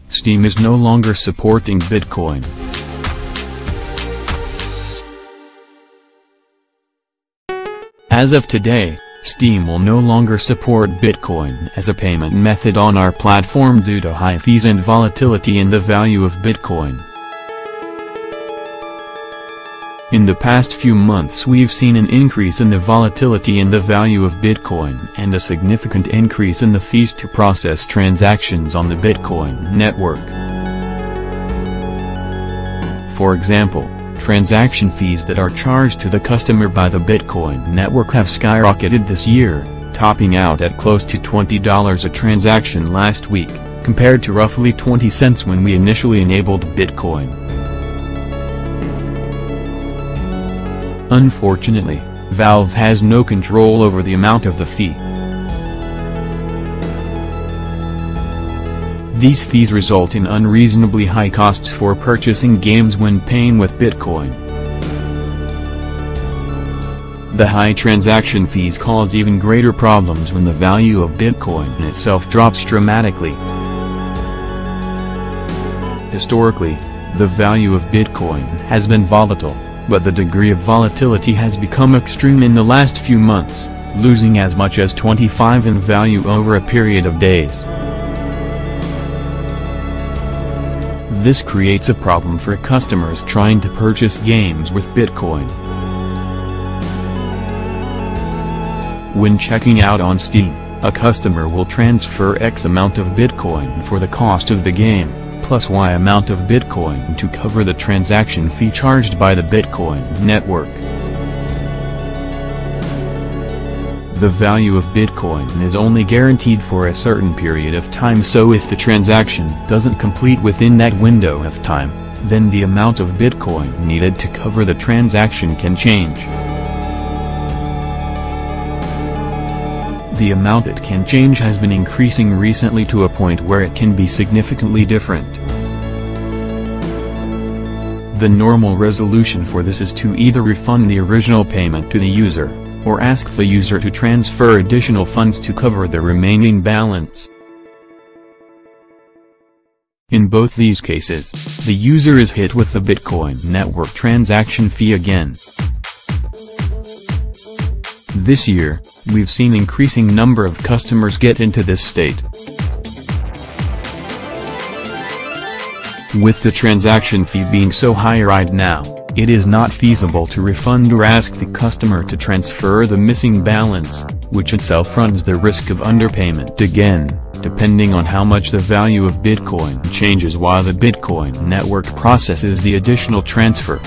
Steam is no longer supporting Bitcoin. As of today, Steam will no longer support Bitcoin as a payment method on our platform due to high fees and volatility in the value of Bitcoin. In the past few months we've seen an increase in the volatility in the value of Bitcoin and a significant increase in the fees to process transactions on the Bitcoin network. For example, transaction fees that are charged to the customer by the Bitcoin network have skyrocketed this year, topping out at close to $20 a transaction last week, compared to roughly 20 cents when we initially enabled Bitcoin. Unfortunately, Valve has no control over the amount of the fee. These fees result in unreasonably high costs for purchasing games when paying with Bitcoin. The high transaction fees cause even greater problems when the value of Bitcoin itself drops dramatically. Historically, the value of Bitcoin has been volatile, but the degree of volatility has become extreme in the last few months, losing as much as 25% in value over a period of days. This creates a problem for customers trying to purchase games with Bitcoin. When checking out on Steam, a customer will transfer X amount of Bitcoin for the cost of the game, plus Y amount of Bitcoin to cover the transaction fee charged by the Bitcoin network. The value of Bitcoin is only guaranteed for a certain period of time, so if the transaction doesn't complete within that window of time, then the amount of Bitcoin needed to cover the transaction can change. The amount it can change has been increasing recently to a point where it can be significantly different. The normal resolution for this is to either refund the original payment to the user, or ask the user to transfer additional funds to cover the remaining balance. In both these cases, the user is hit with the Bitcoin network transaction fee again. This year, we've seen increasing number of customers get into this state. With the transaction fee being so high right now, it is not feasible to refund or ask the customer to transfer the missing balance, which itself runs the risk of underpayment again, depending on how much the value of Bitcoin changes while the Bitcoin network processes the additional transfer.